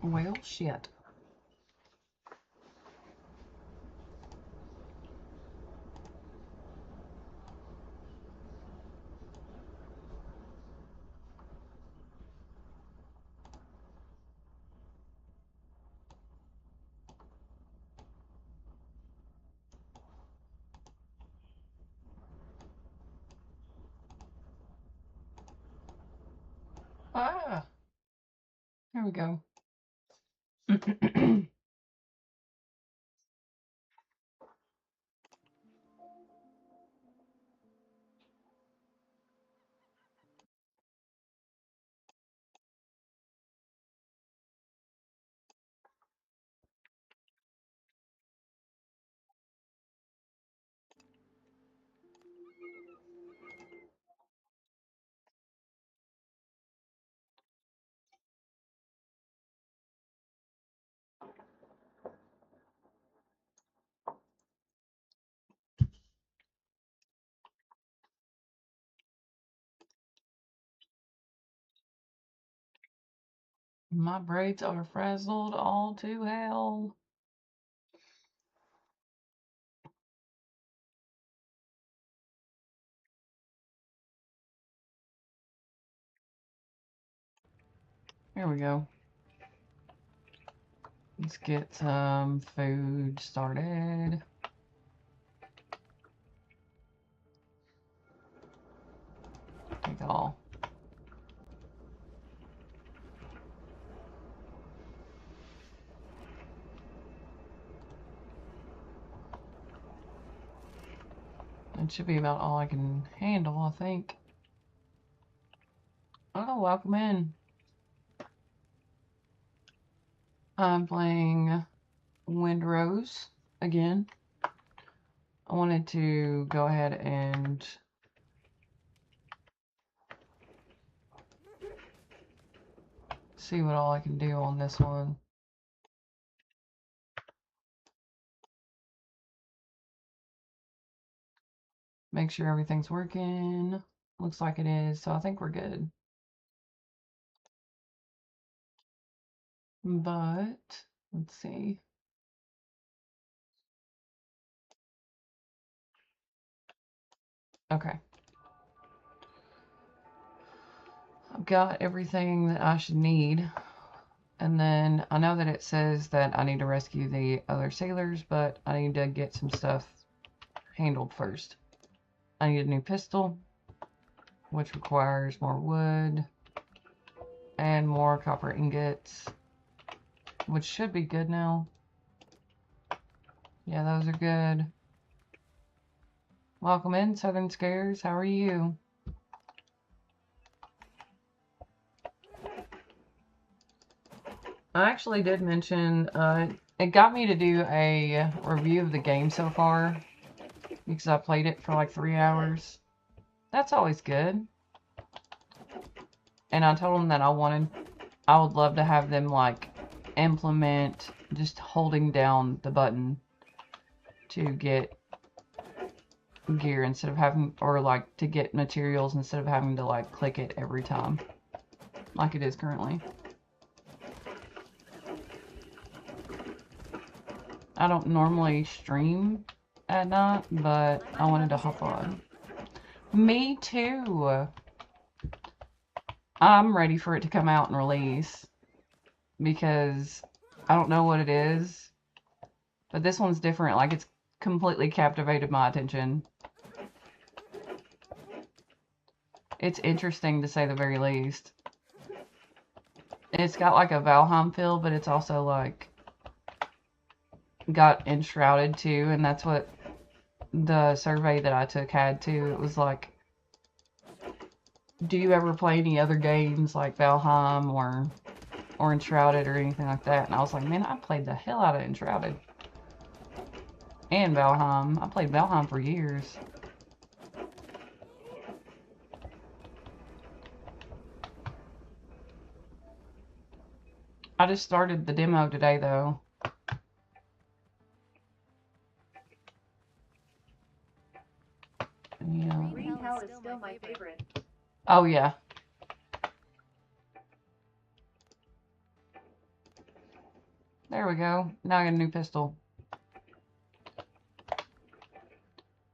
Well, shit. Ah, there we go. My braids are frazzled all to hell. Here we go. Let's get some food started. Take all. That should be about all I can handle, I think. Oh, welcome in. I'm playing Windrose again. I wanted to go ahead and see what all I can do on this one. Make sure everything's working. Looks like it is, so I think we're good. But, let's see. Okay. I've got everything that I should need. And then I know that it says that I need to rescue the other sailors, but I need to get some stuff handled first. I need a new pistol, which requires more wood and more copper ingots, which should be good now. Yeah, those are good. Welcome in, Southern Scares. How are you? I actually did mention, it got me to do a review of the game so far, because I played it for like 3 hours. That's always good. And I told them that I would love to have them like implement just holding down the button to get gear instead of having, or like to get materials instead of having to like click it every time like it is currently. I don't normally stream at night, but I wanted to hop on. Me too. I'm ready for it to come out and release because I don't know what it is, but this one's different. Like, it's completely captivated my attention. It's interesting to say the very least. It's got like a Valheim feel, but it's also like got Enshrouded too, and that's what the survey that I took had too. It was like, do you ever play any other games like Valheim or Enshrouded or anything like that? And I was like, man, I played the hell out of Enshrouded and Valheim. I played Valheim for years. I just started the demo today though. Yeah. Green Hell is still my favorite. Oh yeah. There we go. Now I got a new pistol.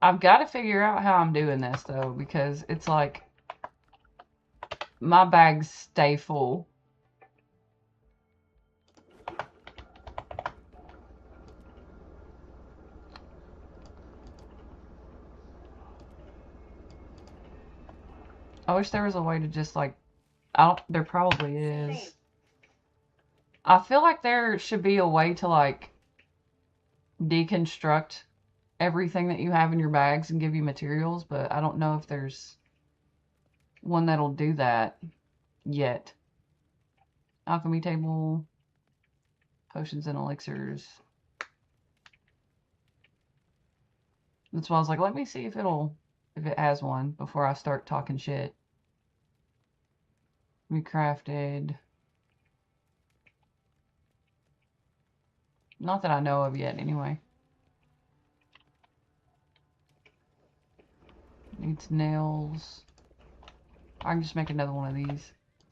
I've got to figure out how I'm doing this, though, because it's like my bags stay full. I wish there was a way to just, like, there probably is. Same. I feel like there should be a way to, like, deconstruct everything that you have in your bags and give you materials, but I don't know if there's one that'll do that yet. Alchemy table, potions and elixirs. That's why I was like, let me see if it has one before I start talking shit. We crafted. Not that I know of yet, anyway. Needs nails. I can just make another one of these.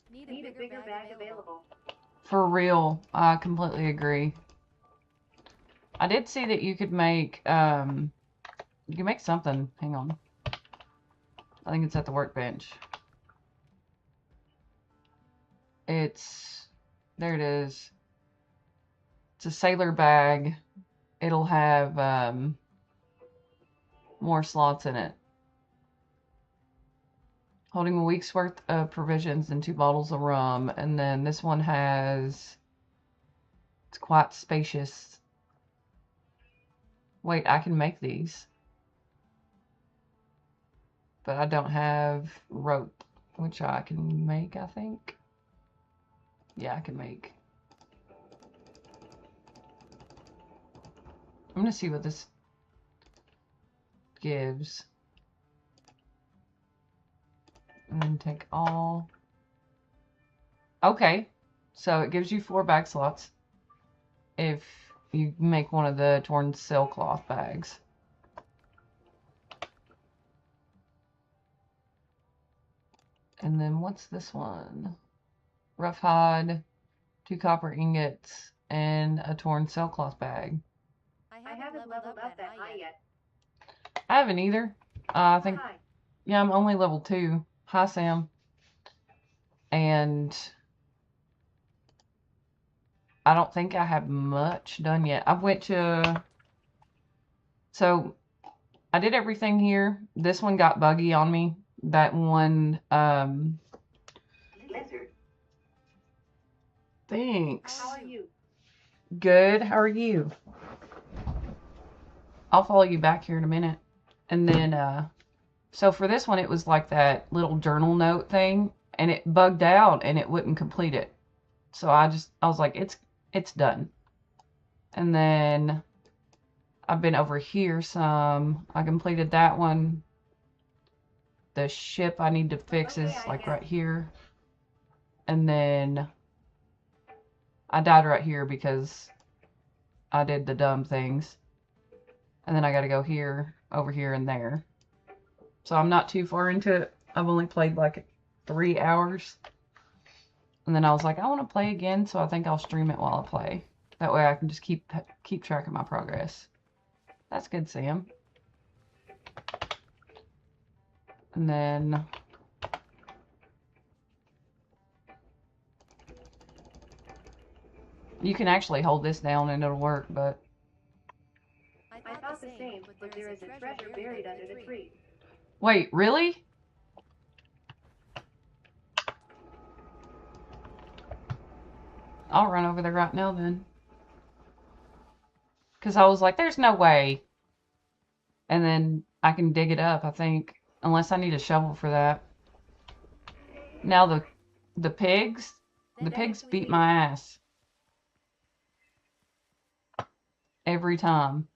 Need a bigger bag available. For real, I completely agree. I did see that you could make, you can make something. Hang on. I think it's at the workbench. There it is. It's a sailor bag. It'll have, more slots in it. Holding a week's worth of provisions and 2 bottles of rum. And then this one it's quite spacious. Wait, I can make these. But I don't have rope, which I can make, I think. Yeah, I can make. I'm gonna see what this gives. And then take all. Okay, so it gives you 4 bag slots if you make one of the torn sailcloth bags. And then what's this one? Rough hide, 2 copper ingots, and a torn sailcloth bag. I haven't leveled up that high yet. I haven't either. I think, Hi. yeah, I'm only level 2. Hi, Sam. And I don't think I have much done yet. So I did everything here. This one got buggy on me. That one, Lizard. thanks. How are you? Good. How are you? I'll follow you back here in a minute. And then, so for this one, it was like that little journal note thing, and it bugged out and it wouldn't complete it. So I was like, it's done. And then I've been over here some. I completed that one. The ship I need to fix is like right here. And then I died right here because I did the dumb things. And then I got to go here, over here, and there. So I'm not too far into it. I've only played like 3 hours. And then I was like, I want to play again, so I think I'll stream it while I play. That way I can just keep track of my progress. That's good, Sam. And then you can actually hold this down and it'll work, but I thought the same, but there is a treasure buried under the tree. wait, really? I'll run over there right now then. Because I was like, there's no way. And then I can dig it up, I think. Unless I need a shovel for that. Now the pigs beat my ass. Every time.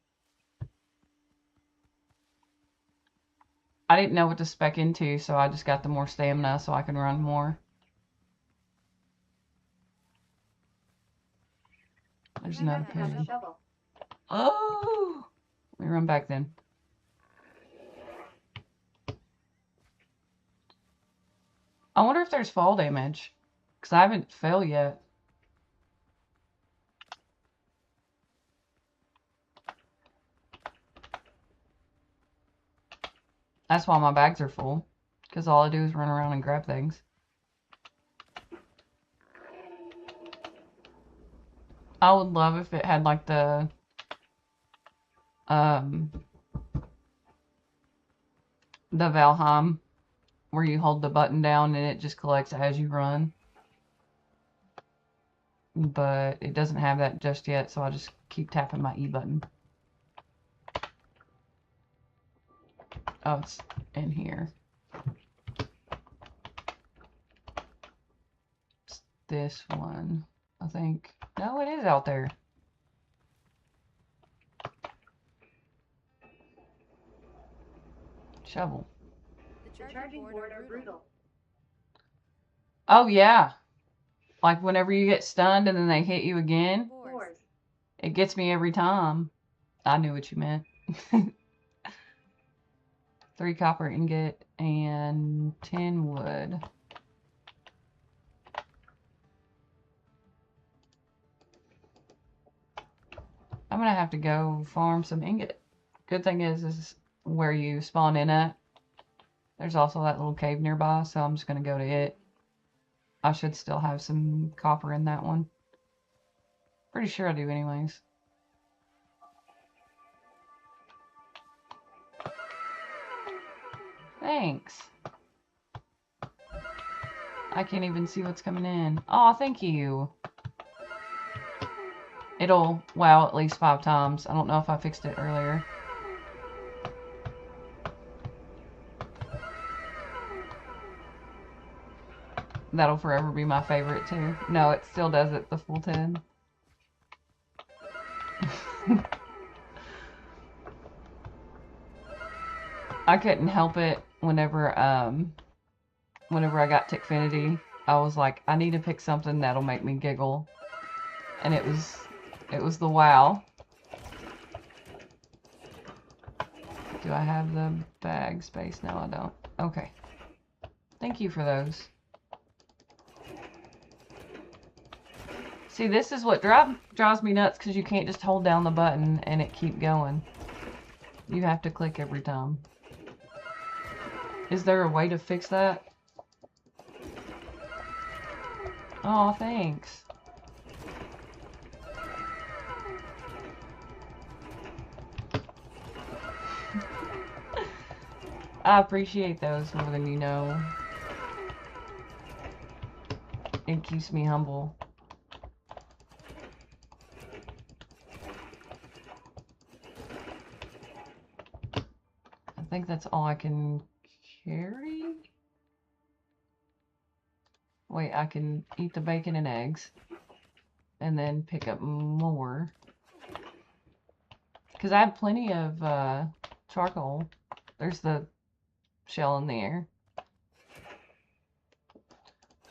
I didn't know what to spec into, so I just got the more stamina so I can run more. There's another pig. Oh! Let me run back then. I wonder if there's fall damage. Because I haven't fell yet. That's why my bags are full. Because all I do is run around and grab things. I would love if it had like the Valheim where you hold the button down and it just collects as you run. But it doesn't have that just yet, so I just keep tapping my E button. Oh, it's in here. It's this one, I think. No, it is out there. Shovel. The charging board are brutal. Oh, yeah. Like whenever you get stunned and then they hit you again. Boars. It gets me every time. I knew what you meant. 3 copper ingot and 10 wood. I'm gonna have to go farm some ingot. Good thing is where you spawn in at. There's also that little cave nearby, so I'm just gonna go to it. I should still have some copper in that one. Pretty sure I do anyways. Thanks. I can't even see what's coming in. Aw, thank you. It'll wow at least 5 times. I don't know if I fixed it earlier. That'll forever be my favorite too. No, it still does it the full 10. I couldn't help it whenever I got Tickfinity. I was like, I need to pick something that'll make me giggle. And it was the WoW. Do I have the bag space? No, I don't. Okay. Thank you for those. See, this is what drives me nuts, because you can't just hold down the button and it keep going. You have to click every time. Is there a way to fix that? Oh, thanks. I appreciate those more than you know. It keeps me humble. I think that's all I can carry. Wait, I can eat the bacon and eggs and then pick up more. Because I have plenty of charcoal. There's the shell in the air.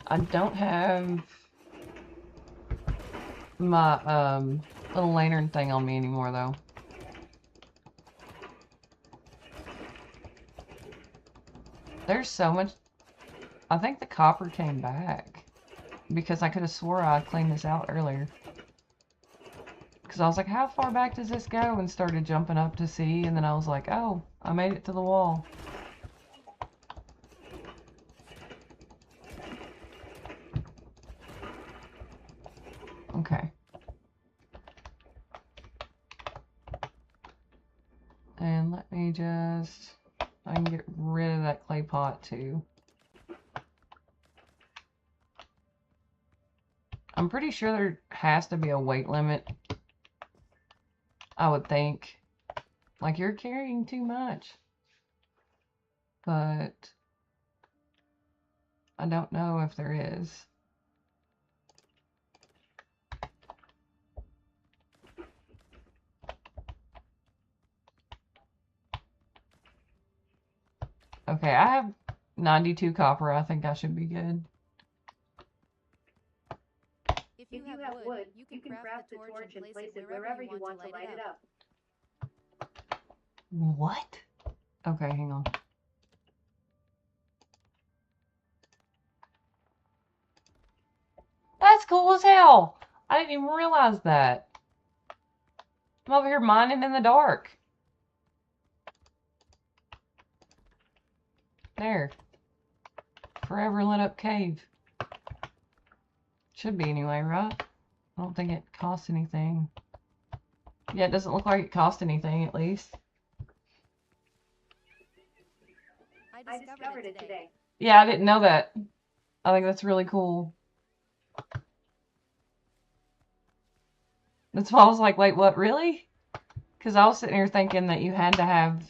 I don't have my little lantern thing on me anymore though. There's so much. I think the copper came back because I could have swore I cleaned this out earlier. Because I was like, how far back does this go? And started jumping up to see, and then I was like, oh, I made it to the wall. Okay. And let me just, I can get rid of that clay pot too. I'm pretty sure there has to be a weight limit. I would think. Like, you're carrying too much. But I don't know if there is. Okay, I have 92 copper. I think I should be good. If you have wood, you can craft the torch and place it wherever you want to light it up. What? Okay, hang on. That's cool as hell. I didn't even realize that. I'm over here mining in the dark. There. Forever lit up cave. Should be anyway, right? I don't think it costs anything. Yeah, it doesn't look like it cost anything, at least. I discovered it today. Yeah, I didn't know that. I think that's really cool. That's why I was like, wait, what, really? Because I was sitting here thinking that you had to have,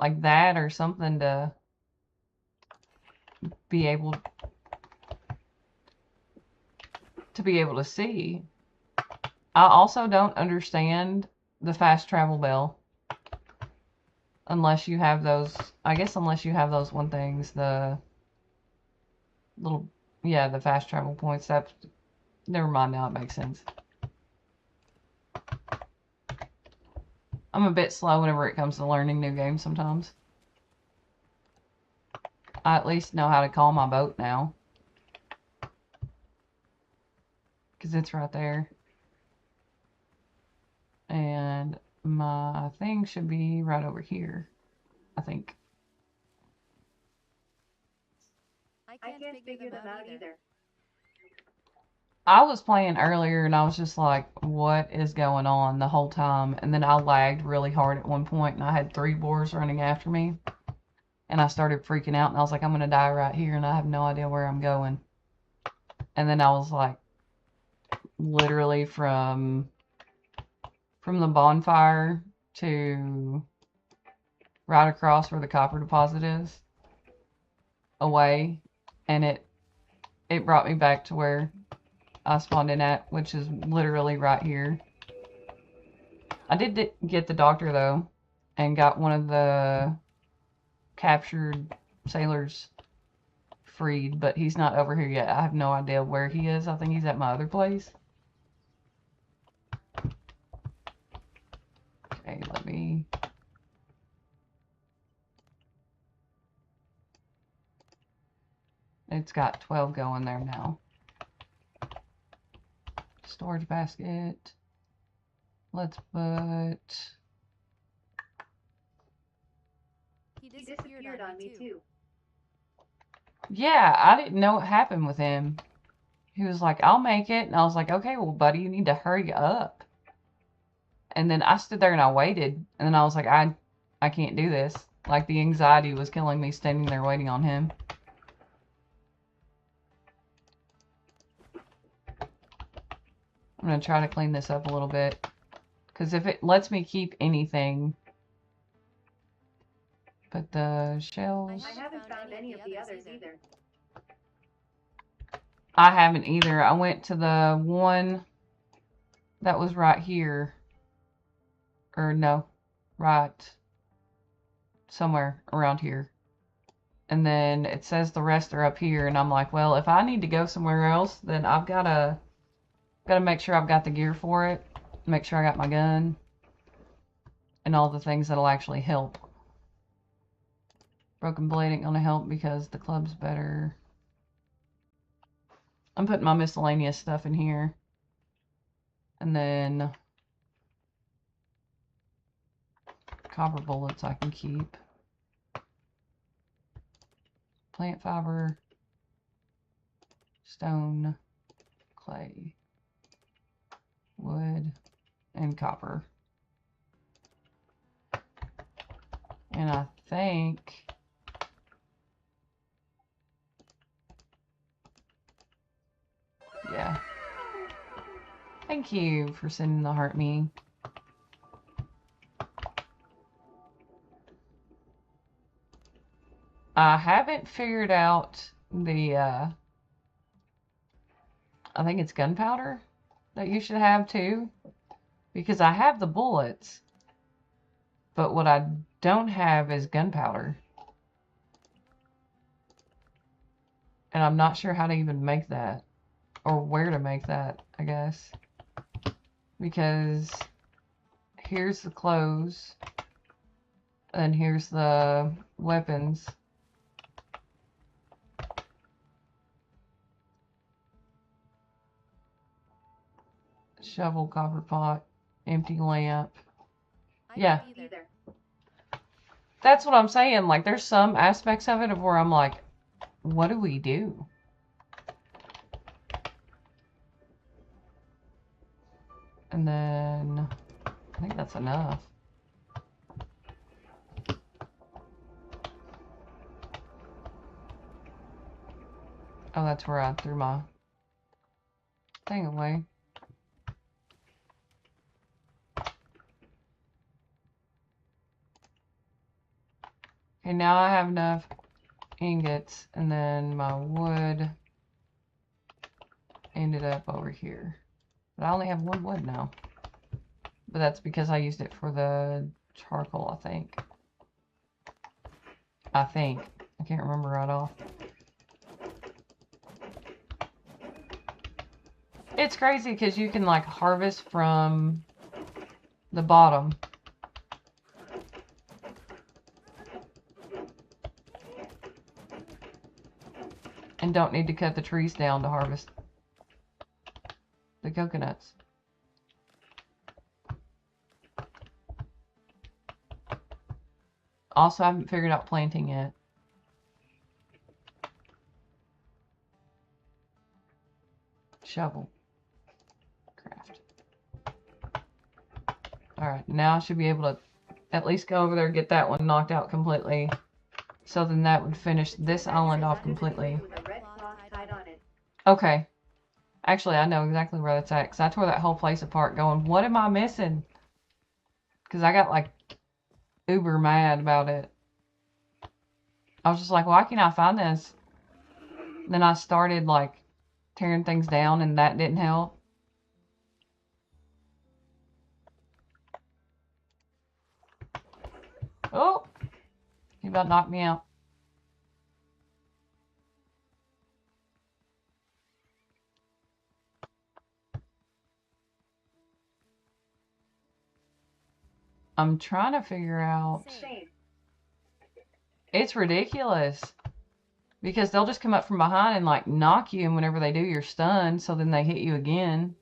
like, that or something to be able to see. I also don't understand the fast travel bell. Unless you have those, I guess unless you have those one things, the little, yeah, the fast travel points. That, never mind, now it makes sense. I'm a bit slow whenever it comes to learning new games sometimes. I at least know how to call my boat now. Because it's right there. And my thing should be right over here, I think. I can't figure them out either. I was playing earlier and I was just like, what is going on the whole time? And then I lagged really hard at one point and I had 3 boars running after me. And I started freaking out and I was like, I'm going to die right here and I have no idea where I'm going. And then I was like, literally from the bonfire to right across where the copper deposit is, away, and it brought me back to where I spawned in at, which is literally right here. I did get the doctor though, and got one of the captured sailors freed, but he's not over here yet. I have no idea where he is. I think he's at my other place. Okay, let me... It's got 12 going there now. Storage basket. Let's put... He disappeared on me too. Yeah, I didn't know what happened with him. He was like, I'll make it. And I was like, okay, well, buddy, you need to hurry up. And then I stood there and I waited. And then I was like, I can't do this. Like, the anxiety was killing me standing there waiting on him. I'm going to try to clean this up a little bit. Because if it lets me keep anything... But the shells... I haven't found any of the others either. I haven't either. I went to the one that was right here. Or no, right somewhere around here. And then it says the rest are up here. And I'm like, well, if I need to go somewhere else, then I've got to make sure I've got the gear for it. Make sure I got my gun. And all the things that'll actually help. Broken blade ain't gonna help because the club's better. I'm putting my miscellaneous stuff in here. And then copper bullets I can keep. Plant fiber. Stone. Clay. Wood. And copper. And I think... Yeah. Thank you for sending the heart me. I haven't figured out the, I think it's gunpowder that you should have too. Because I have the bullets. But what I don't have is gunpowder. And I'm not sure how to even make that. Or where to make that, I guess. Because here's the clothes. And here's the weapons. Shovel, copper pot, empty lamp. Yeah. That's what I'm saying. Like, there's some aspects of it of where I'm like, what do we do? And then, I think that's enough. Oh, that's where I threw my thing away. Okay, now I have enough ingots, and then my wood ended up over here. But I only have one wood now. But that's because I used it for the charcoal, I think. I can't remember right off. It's crazy because you can like harvest from the bottom. And don't need to cut the trees down to harvest the coconuts. Also, I haven't figured out planting yet. Shovel. Craft. Alright, now I should be able to at least go over there and get that one knocked out completely. So then that would finish this island off completely. Okay. Actually, I know exactly where that's at, because I tore that whole place apart going, what am I missing? Because I got, like, uber mad about it. I was just like, why can't I find this? Then I started, like, tearing things down, and that didn't help. Oh! He about knocked me out. I'm trying to figure out... It's ridiculous. Because they'll just come up from behind and, like, knock you, and whenever they do, you're stunned, so then they hit you again.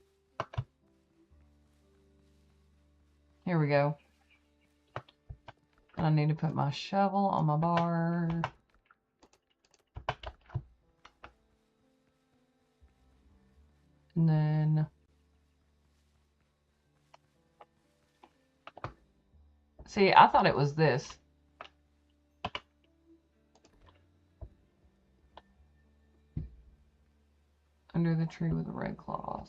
Here we go. I need to put my shovel on my bar. And then... See, I thought it was this. Under the tree with a red cloth.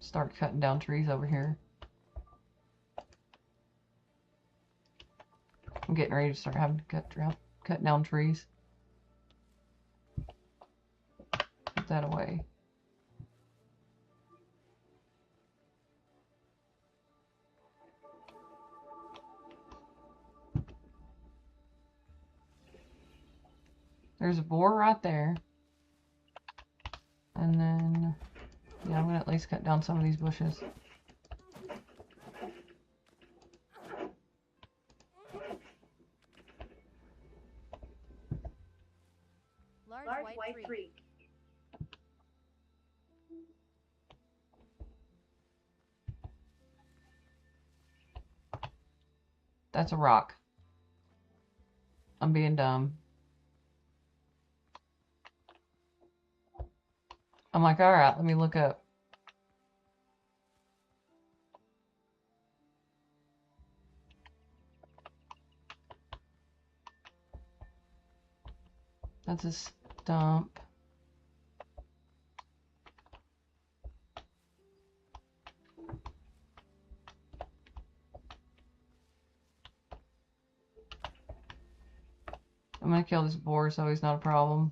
Start cutting down trees over here. I'm getting ready to start having to cut down trees. Put that away. There's a boar right there. And then, yeah, I'm going to at least cut down some of these bushes. Large white tree. That's a rock. I'm being dumb. I'm like, alright, let me look up. That's a stump. I'm gonna kill this boar so he's not a problem.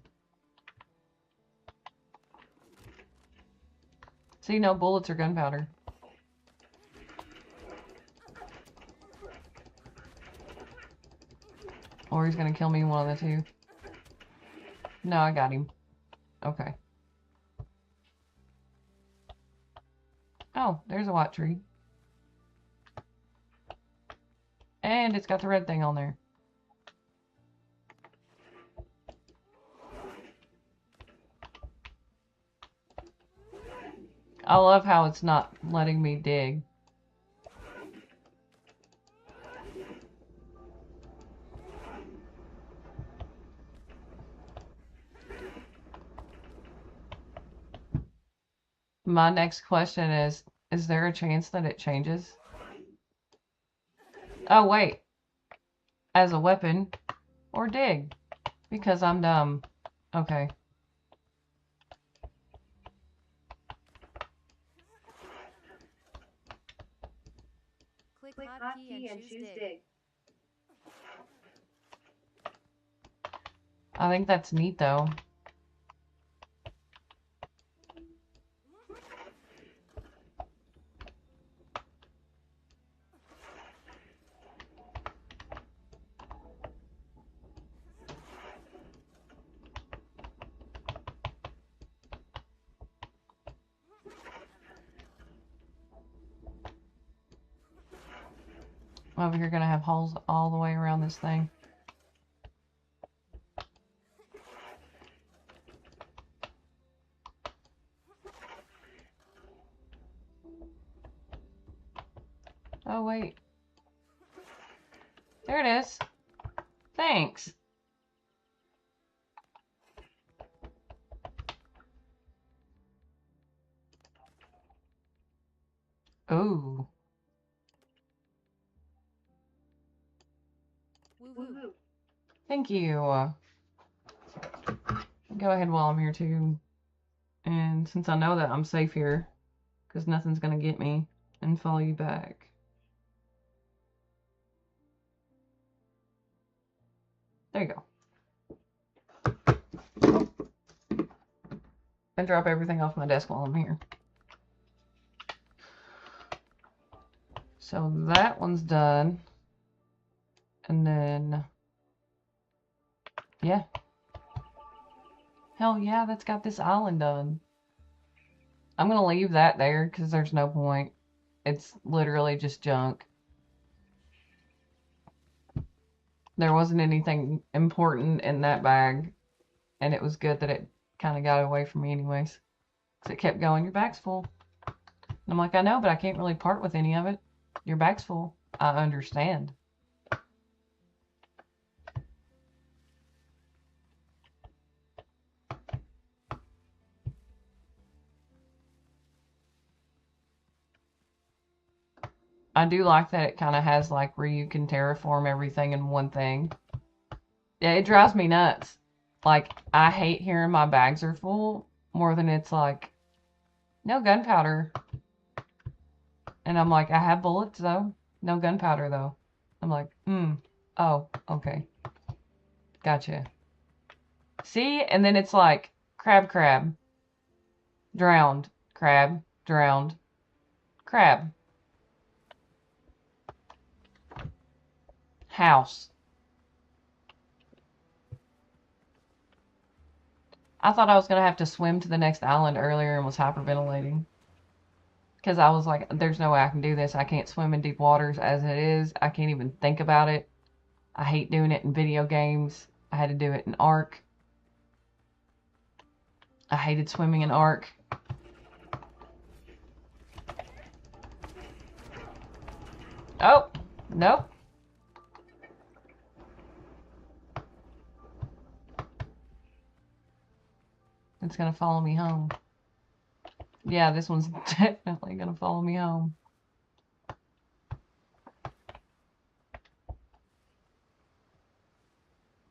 See, no bullets or gunpowder. Or he's gonna kill me, one of the two. No, I got him. Okay. Oh, there's a white tree. And it's got the red thing on there. I love how it's not letting me dig. My next question is there a chance that it changes? Oh, wait. As a weapon or dig? Because I'm dumb. Okay. Click hotkey and choose dig. I think that's neat, though. Over here, gonna have holes all the way around this thing. Oh, wait. There it is. Thanks. Ooh. Woohoo. Thank you. Go ahead while I'm here, too. And since I know that I'm safe here, because nothing's gonna get me, and follow you back. There you go. And drop everything off my desk while I'm here. So that one's done. And then, yeah. Hell yeah, that's got this island done. I'm gonna leave that there because there's no point. It's literally just junk. There wasn't anything important in that bag, and it was good that it kind of got away from me anyways. Because it kept going, your bag's full. And I'm like, I know, but I can't really part with any of it. Your bag's full. I understand. I do like that it kind of has like where you can terraform everything in one thing. Yeah, it drives me nuts. Like, I hate hearing my bags are full more than it's like, no gunpowder. And I'm like, I have bullets though. No gunpowder though. I'm like, oh, okay. Gotcha. See? And then it's like, crab, drowned, crab, drowned, crab. House. I thought I was going to have to swim to the next island earlier and was hyperventilating. Because I was like, there's no way I can do this. I can't swim in deep waters as it is. I can't even think about it. I hate doing it in video games. I had to do it in Ark. I hated swimming in Ark. Oh, nope. It's going to follow me home. Yeah, this one's definitely going to follow me home.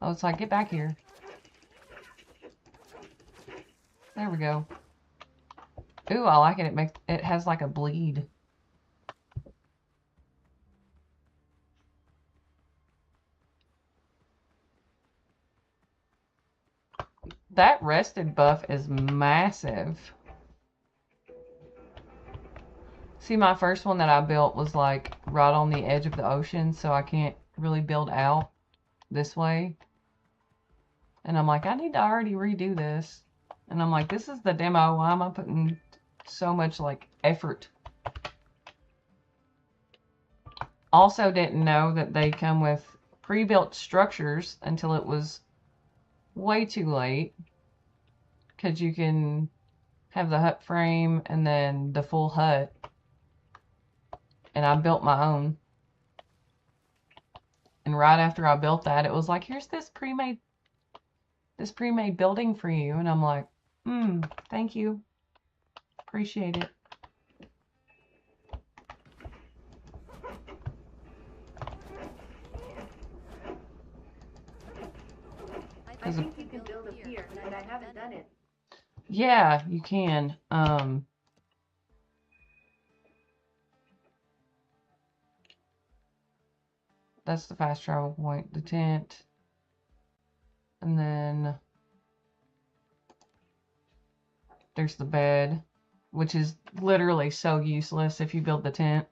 Oh, it's like, get back here. There we go. Ooh, I like it. It has like a bleed. That rested buff is massive. See, my first one that I built was like right on the edge of the ocean, so I can't really build out this way. And I'm like, I need to already redo this. And I'm like, this is the demo. Why am I putting so much like effort? Also didn't know that they come with pre-built structures until it was way too late. Because you can have the hut frame and then the full hut. And I built my own. And right after I built that, it was like, here's this pre-made building for you. And I'm like, thank you. Appreciate it. I think you can build a pier, but I haven't done it. Yeah, you can. That's the fast travel point, the tent. And then there's the bed, which is literally so useless if you build the tent.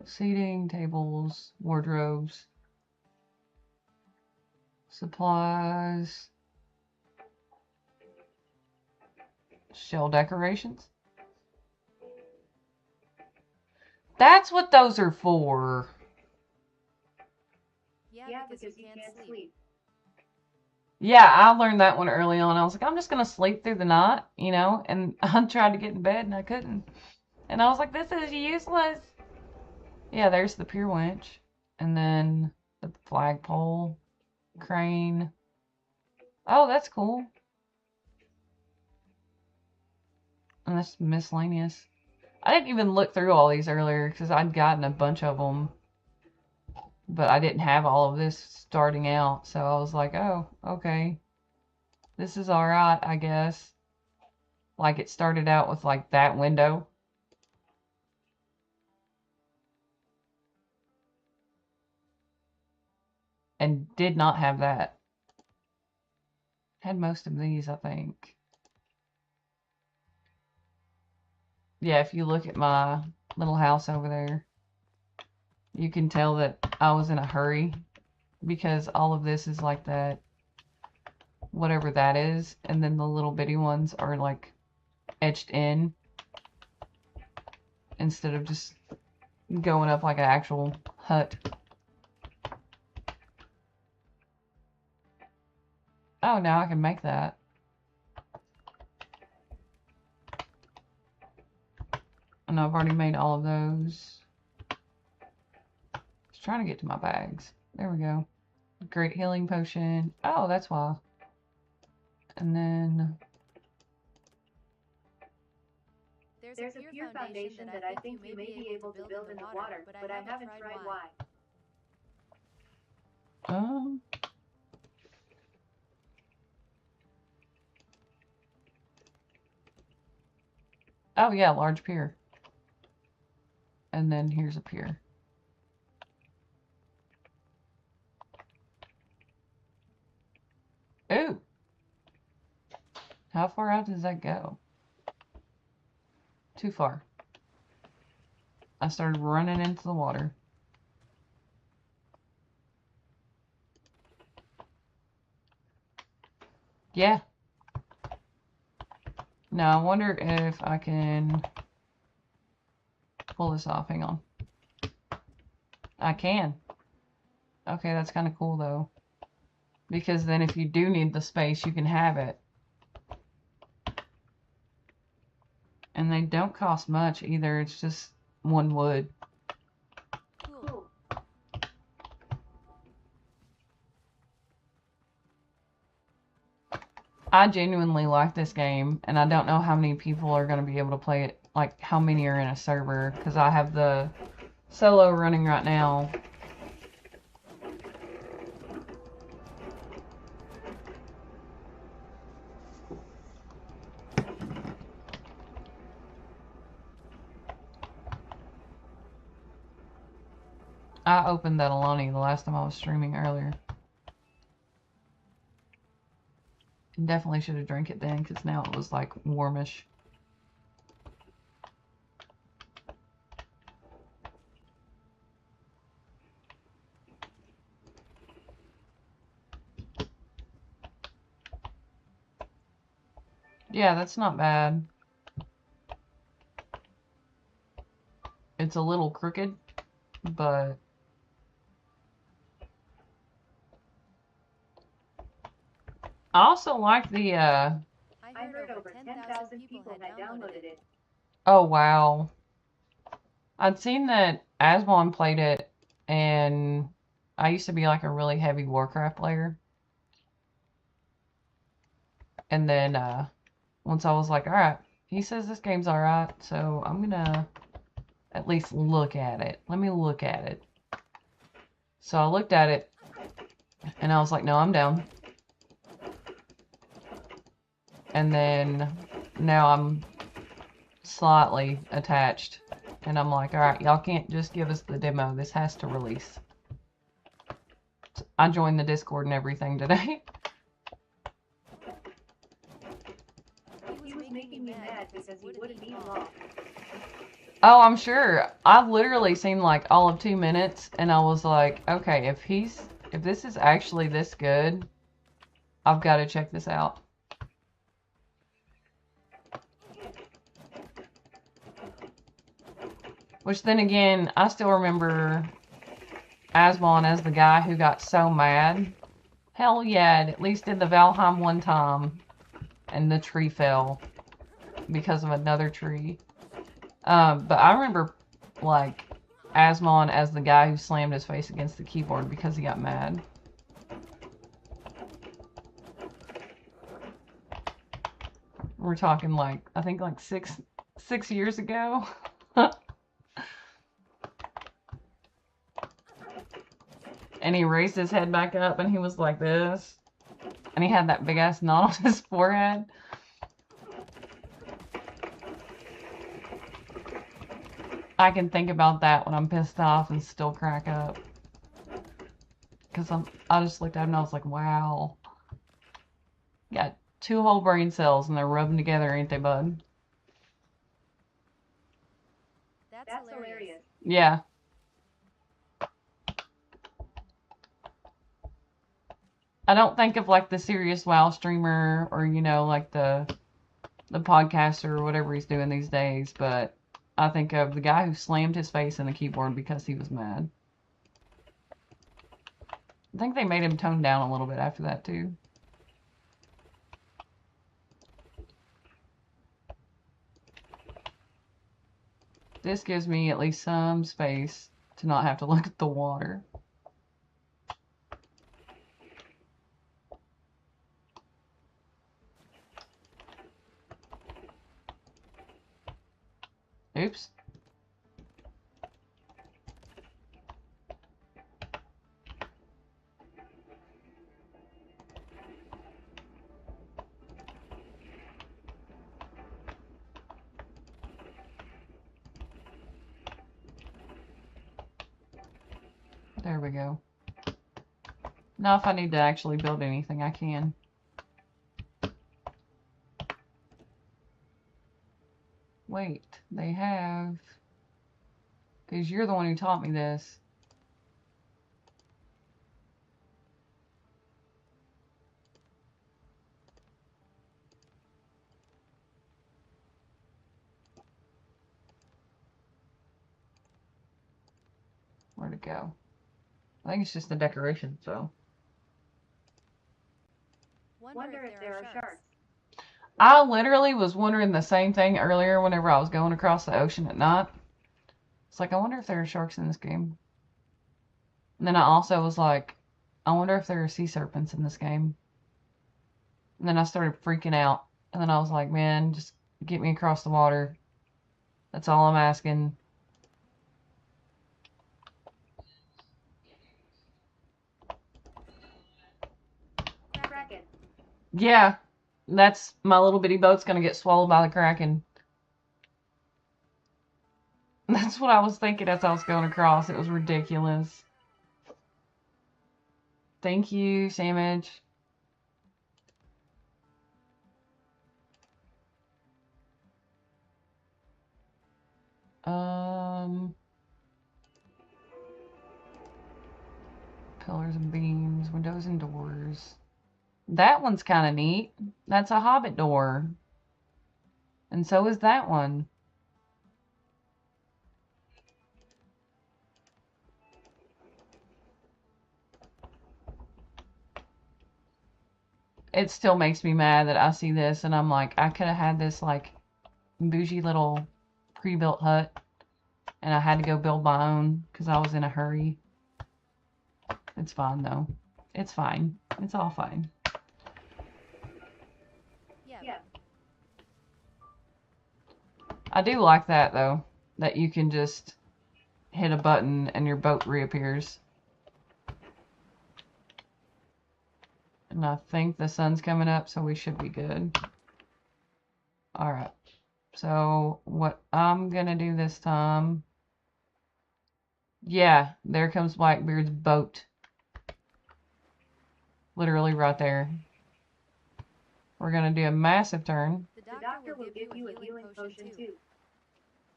Seating, tables, wardrobes, supplies, shell decorations. That's what those are for. Yeah, because you can't sleep. Yeah, I learned that one early on. I was like, I'm just going to sleep through the night, you know, and I tried to get in bed and I couldn't. And I was like, this is useless. Yeah, there's the pier winch. And then the flagpole, crane. Oh, that's cool. And that's miscellaneous. I didn't even look through all these earlier because I'd gotten a bunch of them. But I didn't have all of this starting out. So I was like, oh, okay. This is alright, I guess. Like it started out with like that window. And did not have that. Had most of these, I think. Yeah, if you look at my little house over there, you can tell that I was in a hurry because all of this is like that, whatever that is, and then the little bitty ones are like etched in instead of just going up like an actual hut. Oh, now I can make that. And I've already made all of those. Just trying to get to my bags. There we go. Great healing potion. Oh, that's why. And then There's a pier foundation that I think you may be able to build in the water, but I haven't tried why. Oh yeah, large pier. And then here's a pier. Ooh! How far out does that go? Too far. I started running into the water. Yeah. Now I wonder if I can pull this off. Hang on. I can. Okay, that's kind of cool though. Because then if you do need the space, you can have it. And they don't cost much either. It's just one wood. Cool. I genuinely like this game, and I don't know how many people are going to be able to play it, like how many are in a server, because I have the solo running right now. I opened that Alani the last time I was streaming earlier. Definitely should have drank it then, because now it was like warmish. Yeah, that's not bad. It's a little crooked, but I also like the, I heard over 10,000 people had downloaded it. oh wow. I'd seen that Asmon played it, and I used to be like a really heavy Warcraft player. And then, once I was like, alright, he says this game's alright, so I'm gonna at least look at it. Let me look at it. So I looked at it, and I was like, no, I'm down. And then now I'm slightly attached. And I'm like, alright, y'all can't just give us the demo. This has to release. I joined the Discord and everything today. He was making me mad because he wouldn't eat long. Oh, I'm sure. I've literally seen like all of 2 minutes, and I was like, okay, if this is actually this good, I've got to check this out. Which then again, I still remember Asmon as the guy who got so mad. Hell yeah, at least did the Valheim one time, and the tree fell because of another tree. But I remember, like, Asmon as the guy who slammed his face against the keyboard because he got mad. We're talking like, I think like six years ago. And he raised his head back up and he was like this. And he had that big ass knot on his forehead. I can think about that when I'm pissed off and still crack up. Because I just looked at him and I was like, wow. Got 2 whole brain cells and they're rubbing together, ain't they, bud? That's hilarious. Yeah. I don't think of like the serious WoW streamer or, you know, like the podcaster or whatever he's doing these days, but I think of the guy who slammed his face in the keyboard because he was mad. I think they made him tone down a little bit after that too. This gives me at least some space to not have to look at the water. Oops. There we go. Now if I need to actually build anything, I can. Wait, they have... Because you're the one who taught me this. Where'd it go? I think it's just a decoration, so... Wonder if there are sharks. I literally was wondering the same thing earlier whenever I was going across the ocean at night. It's like, I wonder if there are sharks in this game. And then I also was like, I wonder if there are sea serpents in this game. And then I started freaking out. And then I was like, man, just get me across the water. That's all I'm asking. Kraken. Yeah, that's my little bitty boat's gonna get swallowed by the Kraken. That's what I was thinking as I was going across. It was ridiculous. Thank you, Samage. Pillars and beams, windows and doors. That one's kind of neat. That's a hobbit door. And so is that one. it still makes me mad that I see this and I'm like, I could have had this like bougie little pre-built hut and I had to go build my own because I was in a hurry. It's fine though. It's fine. It's all fine. Yeah. I do like that though, that you can just hit a button and your boat reappears. And I think the sun's coming up, so we should be good. Alright. So, what I'm gonna do this time... Yeah, there comes Blackbeard's boat. Literally right there. We're gonna do a massive turn. The doctor will give you a healing potion too.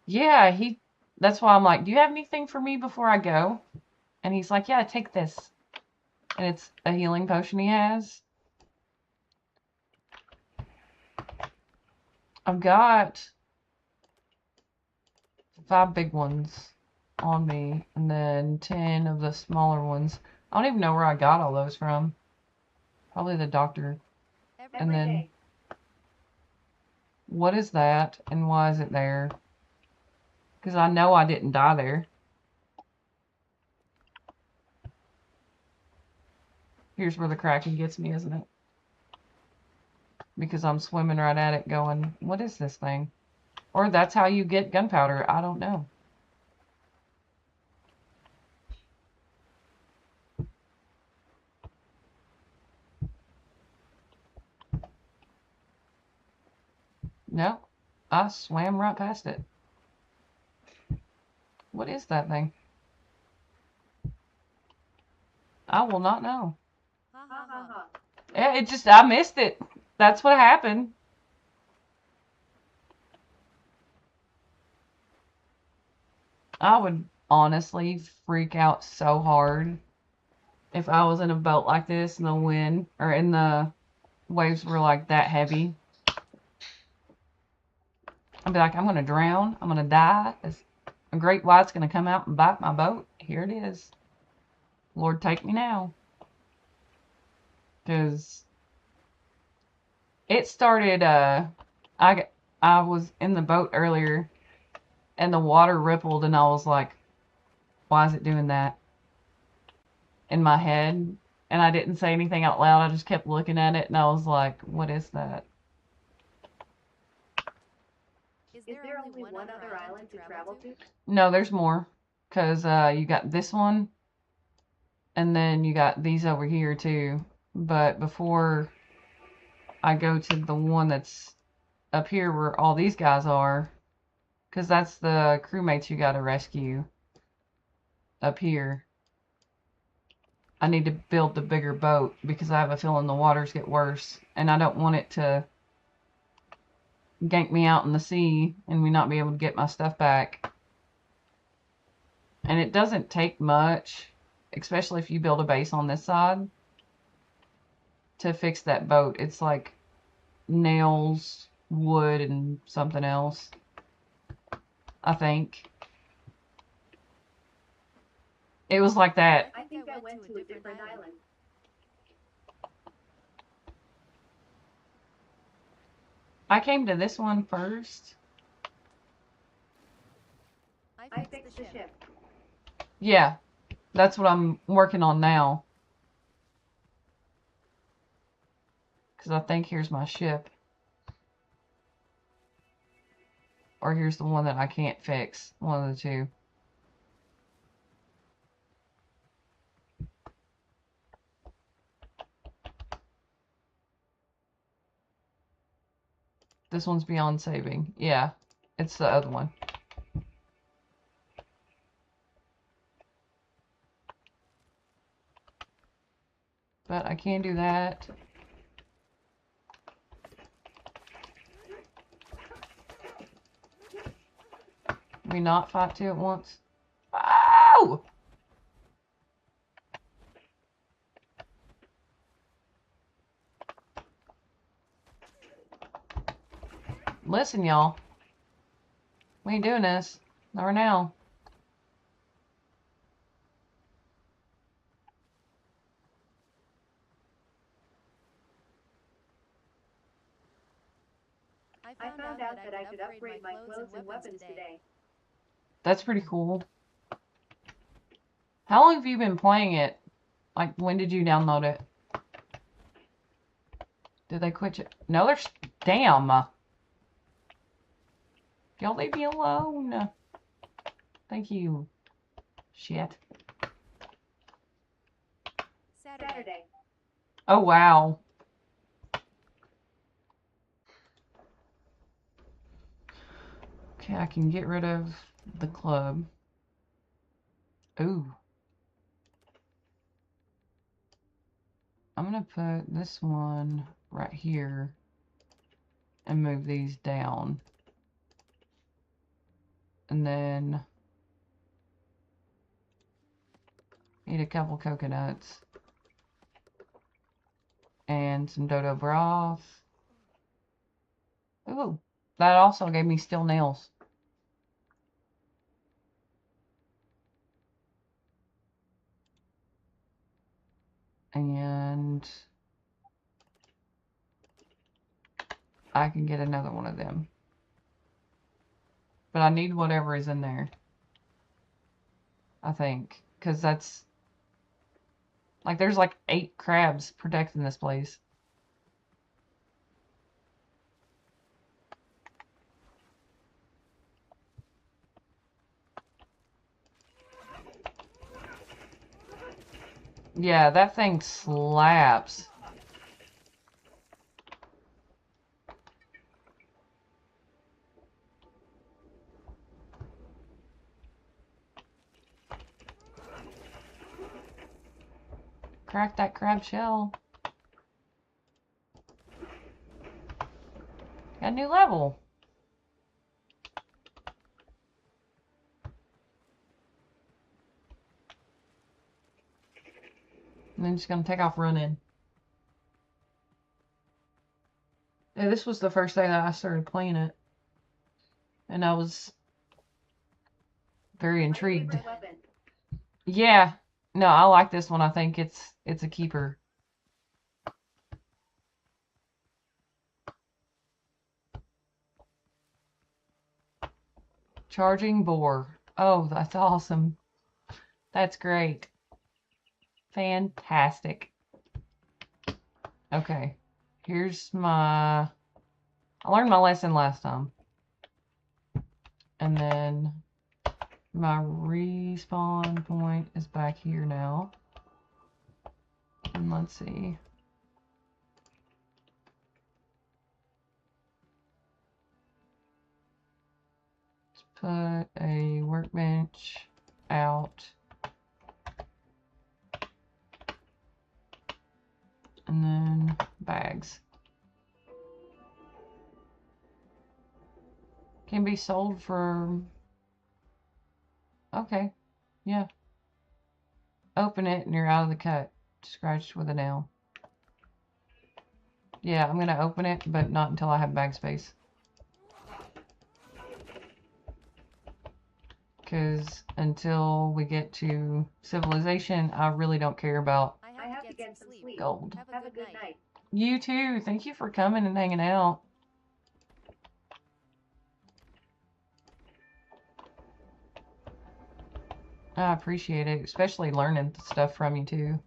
Yeah, that's why I'm like, do you have anything for me before I go? And he's like, yeah, take this. And it's a healing potion he has. I've got 5 big ones on me, and then 10 of the smaller ones. I don't even know where I got all those from. Probably the doctor. And then, what is that, and why is it there? Because I know I didn't die there. Here's where the Kraken gets me, isn't it? Because I'm swimming right at it going, what is this thing? Or that's how you get gunpowder. I don't know. No, I swam right past it. What is that thing? I will not know. Yeah, I missed it. That's what happened. I would honestly freak out so hard if I was in a boat like this and the wind, or in the waves were like that heavy. I'd be like, I'm going to drown. I'm going to die. A great white's going to come out and bite my boat. Here it is. Lord, take me now. Because it started, I was in the boat earlier and the water rippled and I was like, why is it doing that? In my head. And I didn't say anything out loud. I just kept looking at it and I was like, what is that? Is there only one other island to travel to? No, there's more. Because you got this one. And then you got these over here too. But before I go to the one that's up here where all these guys are, because that's the crewmates you gotta rescue up here, I need to build the bigger boat because I have a feeling the waters get worse and I don't want it to gank me out in the sea and me not be able to get my stuff back. And it doesn't take much, especially if you build a base on this side, to fix that boat. It's like nails, wood, and something else, I think. It was like that. I think I went to a different island. I came to this one first. I fixed the ship. Yeah, that's what I'm working on now. Because I think here's my ship. Or here's the one that I can't fix. One of the two. This one's beyond saving. Yeah, it's the other one. But I can't do that. We not fight two at once? Oh! Listen, y'all. We ain't doing this. Not right now. I found out that I could upgrade my clothes and weapons today. That's pretty cool. How long have you been playing it? Like, when did you download it? Did they quit you? No, there's... Damn. Y'all leave me alone. Thank you. Shit. Saturday. Oh, wow. Okay, I can get rid of the club. Ooh. I'm gonna put this one right here and move these down. And then eat a couple coconuts and some dodo broth. Ooh, that also gave me steel nails. And I can get another one of them. But I need whatever is in there, I think. Because that's... Like, there's like 8 crabs protecting this place. Yeah, that thing slaps. Crack that crab shell. Got a new level. And then just gonna take off running. Yeah, this was the first day that I started playing it. And I was very intrigued. Yeah. No, I like this one. I think it's a keeper. Charging boar. Oh, that's awesome. That's great. Fantastic. Okay. Here's my... I learned my lesson last time. And then my respawn point is back here now. And let's see. Let's put a workbench out. And then bags. Can be sold for... Okay. Yeah. Open it and you're out of the cut. Scratched with a nail. Yeah, I'm gonna open it, but not until I have bag space. Because until we get to civilization, I really don't care about I have to get some sleep. gold. Have a good night. You too. Thank you for coming and hanging out. I appreciate it, especially learning stuff from you too.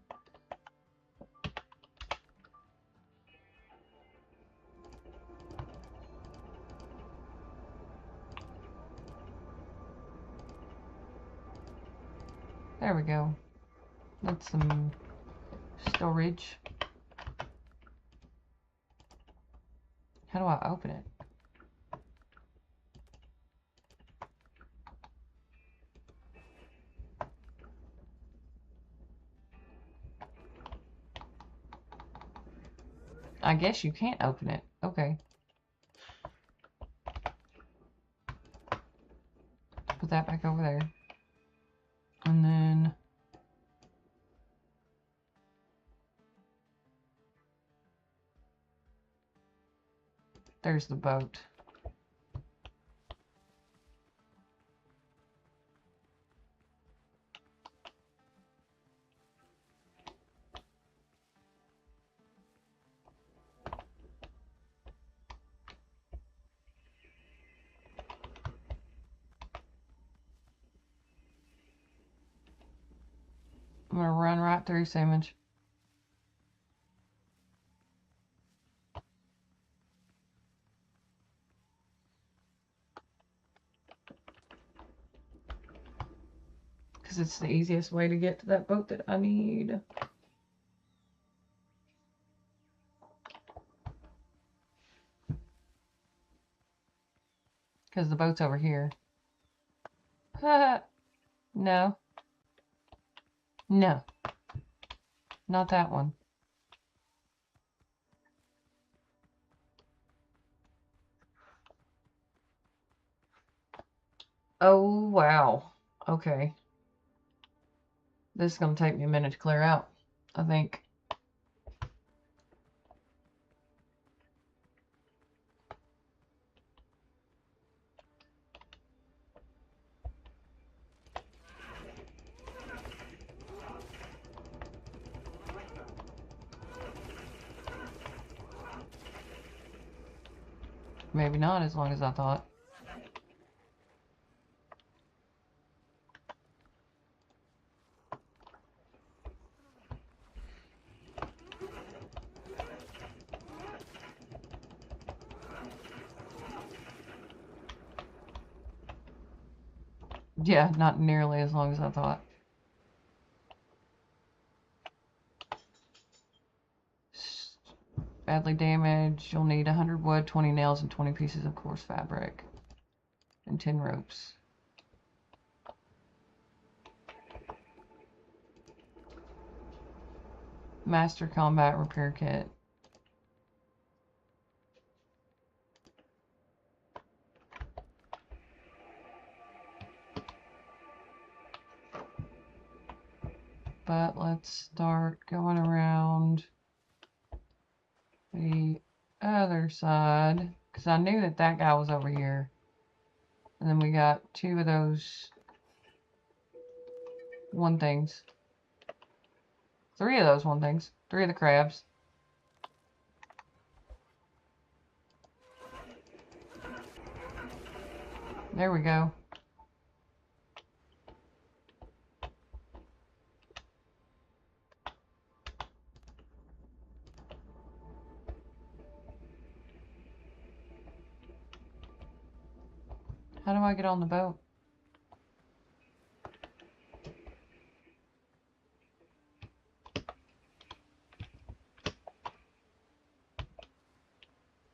There we go. That's some storage. How do I open it? I guess you can't open it. Okay. Put that back over there. And then... there's the boat. I'm gonna run right through Sandwich. Because it's the easiest way to get to that boat that I need. Because the boat's over here. No. No. Not that one. Oh, wow. Okay. This is going to take me a minute to clear out, I think. Maybe not as long as I thought. Yeah, not nearly as long as I thought. Badly damaged. You'll need 100 wood, 20 nails, and 20 pieces of coarse fabric. And 10 ropes. Master Combat Repair Kit. But let's start going around the other side. Because I knew that that guy was over here. And then we got 2 of those one things. 3 of those one things. 3 of the crabs. There we go. How do I get on the boat?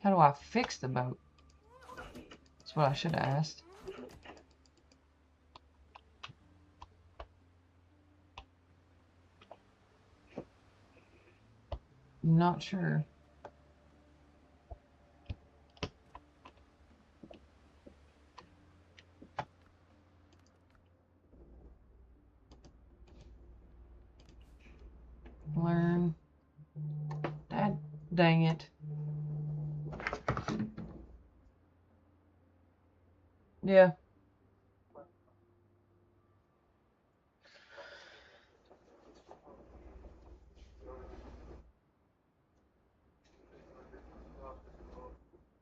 How do I fix the boat? That's what I should have asked. Not sure. Learn. That dang it. Yeah.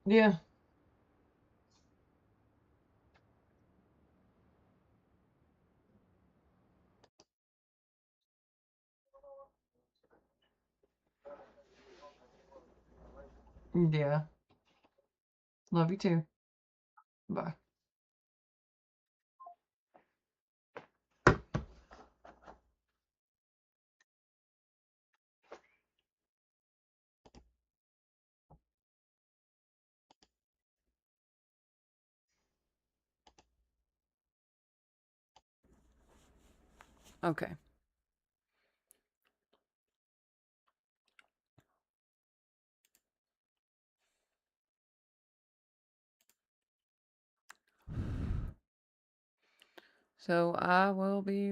Yeah. Yeah. Love you too. Bye. Okay. So I will be